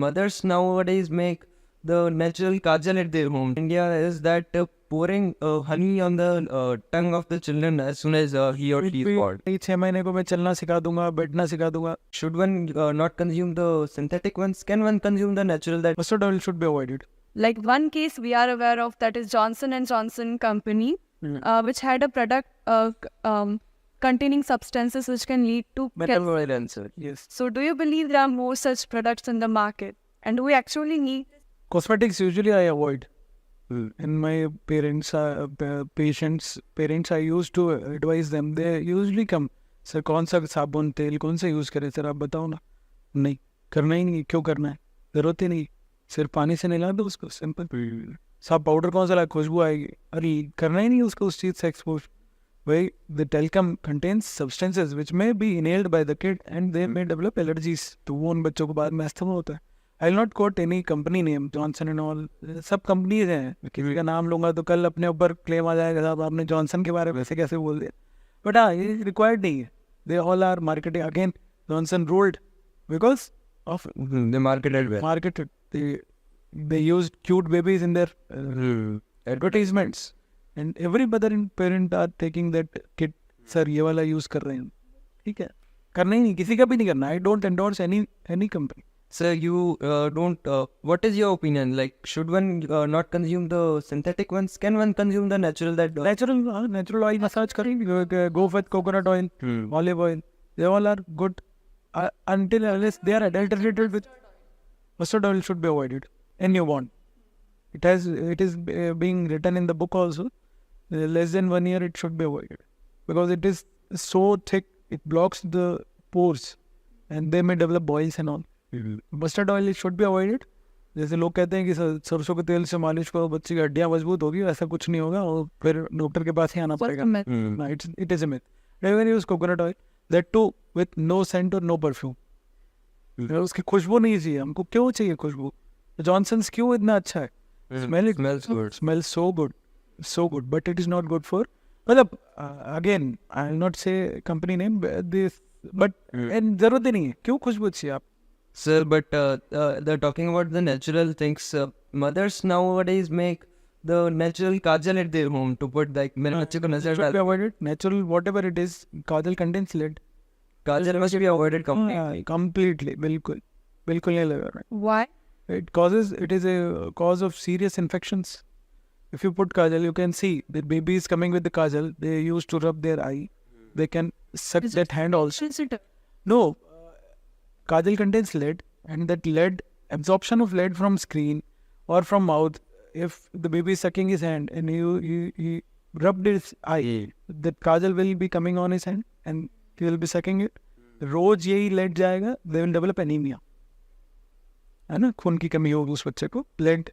mothers nowadays make the natural kajal at their home. India is that pouring honey on the tongue of the children as soon as he or she is born. 6 महीने को मैं चलना सिखा दूंगा, बैठना सिखा दूंगा. Should one not consume the synthetic ones? Can one consume the natural? That Mustard oil should be avoided. Like one case we are aware of, that is Johnson and Johnson company, which had a product containing substances which can lead to metal oil answer. Yes. So do you believe there are more such products in the market? And do we actually need? Cosmetics usually I avoid. In my parents, parents, I used to advise them. They usually come. Sir कौन सा साबुन तेल कौन सा use करें sir, आप बताओ ना. नहीं करना ही नहीं, क्यों करना है, ज़रूरत ही नहीं. सिर्फ पानी से नहला दो उसको, सिंपल. साफ पाउडर कौन सा लाए, खुशबू आएगी, अरे करना ही नहीं उसको उस चीज़ से एक्सपोज. भाई the talcum contains substances which may be inhaled by the kid and they may develop allergies. तो वो उन बच्चों को बाद में अस्थमा होता है. I will not quote any company name, Johnson and all, सब कंपनीज हैं. किसी का नाम लूंगा तो कल अपने ऊपर क्लेम आ जाएगा, साहब आपने जॉनसन के बारे में वैसे कैसे बोल दिया. बट हाँ, ये रिक्वायर्ड नहीं है. They all are marketing again. Johnson ruled because of they marketed well. Marketed. They used cute babies in their advertisements, and every mother and parent are taking that kid. Sir, ये वाला use कर रहे हैं. ठीक है. करना ही नहीं, किसी का भी नहीं करना. I don't endorse any company. Sir, you don't. What is your opinion? Like, should one not consume the synthetic ones? Can one consume the natural? That Natural oil massage करेंगे. Go with coconut oil, olive oil. They all are good until unless they are adulterated with. Mustard oil should be avoided. And newborn. It is being written in the book also. Less than 1 year it should be avoided because it is so thick. It blocks the pores, and they may develop boils and all. Mustard oil should be avoided. जैसे लोग कहते हैं कि सरसों के तेल से मालिश करो बच्चे की हड्डियां मजबूत होगी, ऐसा कुछ नहीं होगा और फिर डॉक्टर के पास ही आना पड़ेगा. It is a myth. Never use coconut oil, that too with no scent और नो परफ्यूम. उसकी खुशबू नहीं चाहिए हमको. क्यों चाहिए खुशबू? जॉनसन्स क्यों इतना अच्छा है? Smells so good, but it is not good for. मतलब again I will not say company name, but जरूरत ही नहीं है. क्यों खुशबू चाहिए आप? Sir, but they're talking about the natural things. Mothers nowadays make the natural kajal at their home to put like मेरे बच्चे को नजर should be avoided. Natural whatever it is, kajal contains lead. Kajal must be avoided completely. Completely, बिल्कुल नहीं लगा रहा. Why? It is a cause of serious infections. If you put kajal, you can see the baby is coming with the kajal. They used to rub their eye. They can suck that hand also. No. Kajal contains lead, and that lead, absorption of lead from screen or from mouth, if the baby is sucking his hand and he rubbed his eye, that kajal will be coming on his hand and he will be sucking it. रोज यही lead जाएगा, they will develop anemia. है ना, खून की कमी होगी उस बच्चे को. Lead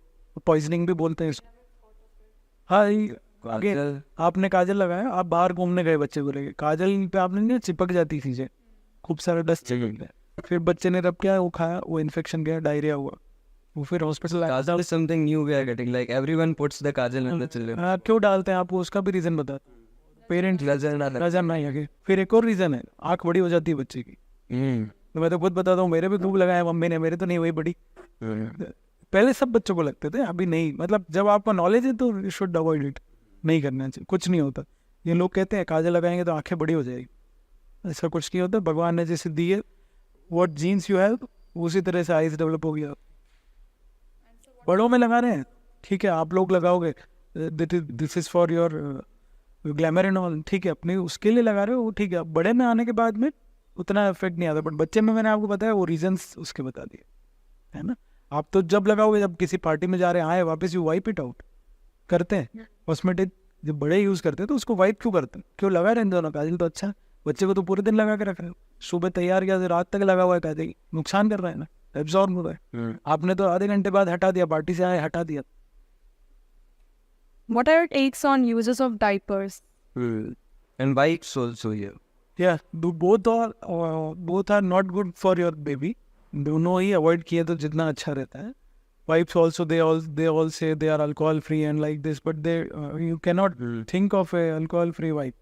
poisoning भी बोलते हैं इसको. हाँ, अगेन आपने काजल लगाया, आप बाहर घूमने गए बच्चे को लेके, काजल पे आपने नहीं चिपक जाती चीजें, खूब सारा डस्ट चिपक गया. फिर बच्चे ने रब किया, वो खाया, वो इन्फेक्शन गया, डायरिया हुआ, वो फिर hospital. Kajal is something new we are getting. Like everyone puts the kajal in the children. क्यों डालते हैं आपको, उसका भी रीजन बता. पेरेंट्स नजर नहीं आगे. फिर एक और रीजन है, आँख बड़ी हो जाती है बच्चे की. तो मैं तो खुद बताता हूँ, मेरे भी खूब लगाया मम्मी ने, मेरे तो नहीं हुई बड़ी. पहले सब बच्चों को लगते थे, अभी नहीं. मतलब जब आपको नॉलेज है तो यू शुड अवॉइड इट. नहीं करना चाहिए, कुछ नहीं होता. ये लोग कहते हैं काजल लगाएंगे तो आंखें बड़ी हो जाएगी, ऐसा कुछ नहीं होता. भगवान ने जैसे दी है, व्हाट जीन्स यू हैव, उसी तरह से आइज डेवलप हो गया. बड़ों में लगा रहे हैं, ठीक है, आप लोग लगाओगे, this is for your glamour and all, ठीक है, अपने उसके लिए लगा रहे हो, ठीक है. बड़े में आने के बाद में उतना इफेक्ट नहीं आता, बट बच्चे में मैंने आपको बताया वो रीजंस उसके बता दिए, है ना. आप तो जब लगाओगे, जब किसी पार्टी में जा रहे हैं, आए वापस यू वाइप इट आउट करते हैं. कॉस्मेटिक जब बड़े यूज करते हैं तो उसको वाइप क्यों करते हैं? क्यों लगा रहे हैं दोनों. काजल तो अच्छा, बच्चे को तो पूरे दिन लगा के रख रहे हो, सुबह तैयार किया रात तक लगा हुआ है, काजल नुकसान कर रहा है ना, एब्जॉर्ब हो रहा है. आपने तो आधे घंटे बाद हटा दिया, पार्टी से आए हटा दिया. What are your takes on uses of diapers? And wipes also here. Yeah, both are not good for your baby. दोनों ही अवॉइड किए तो जितना अच्छा रहता है. Wipes also, they all say they are alcohol free and like this, but you cannot think of a alcohol free wipe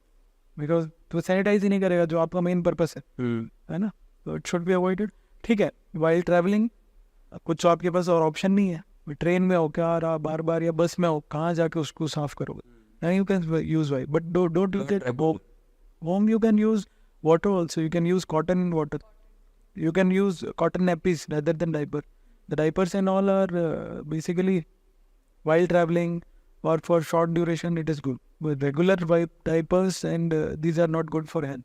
because तो sanitise ही नहीं करेगा जो आपका मेन पर्पस है ना. तो इट शुड बी अवॉइडेड. ठीक है, while traveling कुछ आपके पास और ऑप्शन नहीं है, ट्रेन में हो क्या आ रहा बार बार या बस में हो, कहाँ जाके उसको साफ करोगे? You can use wipe, but don't use it home. You can use water also, you can use cotton in water, you can use cotton nappies rather than diaper. The diapers and all are basically while traveling or for short duration it is good. But regular diapers and these are not good for health.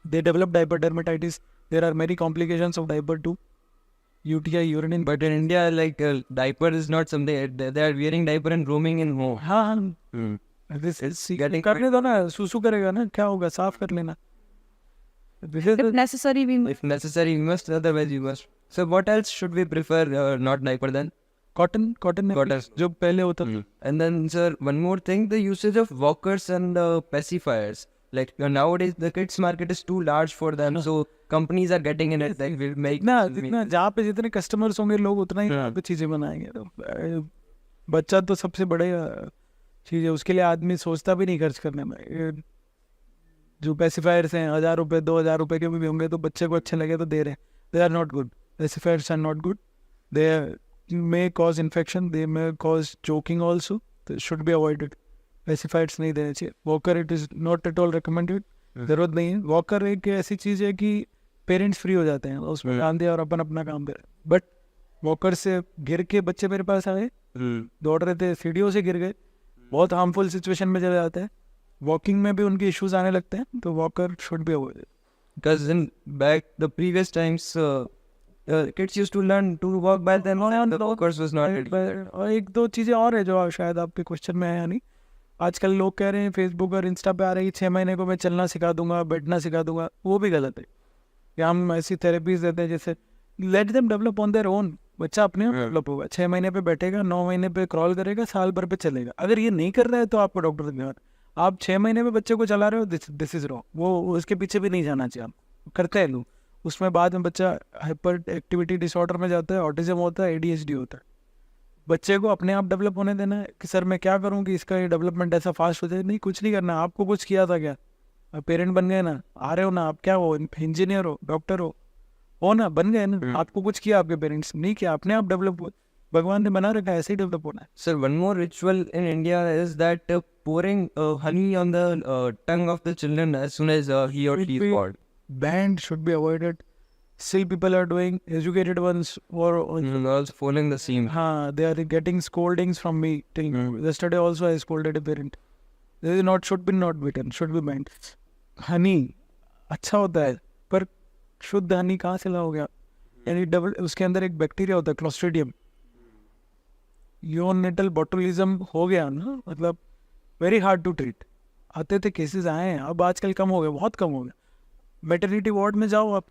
They develop diaper dermatitis. There are many complications of diaper too. UTI, urine. But in India, like diaper is not something they are wearing diaper and roaming in home. हाँ this is करने दो ना, सुसु करेगा ना, क्या होगा, साफ कर लेना. This is If necessary, we If necessary, you must. Otherwise, you must. So, what else should we prefer? Not diaper then. cotton nappies, Cotton. जो पहले होता था. And then, sir, one more thing: the usage of walkers and pacifiers. Like nowadays, the kids market is too large for them, so companies are getting in it. Like will make. जितना जहाँ पे जितने customers होंगे लोग उतना ही वहाँ पे चीजें बनाएंगे. तो बच्चा तो सबसे बड़े चीज है, उसके लिए आदमी सोचता भी नहीं खर्च करने में. जो पेसिफायर्स हैं 1000 रुपये 2000 रुपये के भी होंगे तो बच्चे को अच्छे लगे तो दे रहे हैं. They are not good. Pacifiers are not good. They may cause infection, they may cause choking also, तो शुड बी अवॉइडेड. पेसिफायर्स नहीं देने चाहिए. Walker it is not at all recommended. ज़रूरत नहीं है. वॉकर एक ऐसी चीज़ है कि पेरेंट्स फ्री हो जाते हैं, उसमें ध्यान दिया और अपन अपना काम करें. बट वॉकर से गिर के बच्चे मेरे पास आए, दौड़ रहे थे, सीढ़ियों से गिर गए, बहुत हार्मफुल सिचुएशन में चले जाते हैं. वॉकिंग में भी उनके इश्यूज आने लगते हैं, तो walker should be avoided. Because in back the previous times, kids used to learn to walk by themselves. The walkers was not ready. और एक दो चीज़ें और है जो शायद आपके क्वेश्चन में है या नहीं. आजकल लोग कह रहे हैं फेसबुक और इंस्टा पे आ रही 6 महीने को मैं चलना सिखा दूंगा, बैठना सिखा दूंगा. वो भी गलत है. कि हम ऐसी थेरेपीज देते हैं जैसे let them develop on their own. बच्चा अपने आप डेवलप होगा. 6 महीने पे बैठेगा, 9 महीने पे क्रॉल करेगा, साल भर पे चलेगा. अगर ये नहीं कर रहा है तो आपको डॉक्टर दिखाना. आप 6 महीने में बच्चे को चला रहे हो, दिस इज रॉन्ग. वो उसके पीछे भी नहीं जाना चाहिए. आप करते हैं लोग, उसमें बाद में बच्चा हाइपर एक्टिविटी डिसऑर्डर में जाता है, ऑटिज्म होता है, ADHD होता है. बच्चे को अपने आप डेवलप होने देना है कि सर मैं क्या करूँ कि इसका ये डेवलपमेंट ऐसा फास्ट हो जाए. नहीं, कुछ नहीं करना. आपको कुछ किया था क्या? आप पेरेंट बन गए ना, आ रहे हो ना, आप क्या हो, इंजीनियर हो, डॉक्टर हो ना, बन गए ना. आपको कुछ किया आपके पेरेंट्स नहीं किया, अपने आप डेवलप हो. भगवान ने बना रखा है, ऐसे ही डेवलप होना है. Sir, one more ritual in India is that pouring honey on the tongue of the children as soon as he or she is born. Banned, should be avoided. Still people are doing, educated ones or Also following the same. they are getting scoldings from me. Yesterday also I scolded a parent. This is not, should be not beaten, should be banned. Honey अच्छा होता है, पर शुद्ध हनी कहाँ से लाओगे आप? यानी डबल, उसके अंदर एक बैक्टीरिया होता है क्लोस्ट्रीडियम. यूनिटल बॉटुलिज्म हो गया ना, मतलब वेरी हार्ड टू ट्रीट. आते थे केसेस आए हैं, अब आजकल कम हो गए, बहुत कम हो गया. मैटरनिटी वार्ड में जाओ आप,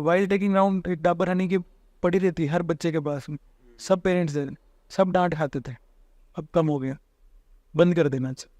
वाइल टेकिंग राउंड एक डाबर हनी की पड़ी रहती हर बच्चे के पास में. सब पेरेंट्स दे, सब डांट खाते थे. अब कम हो गया, बंद कर देना चाहिए.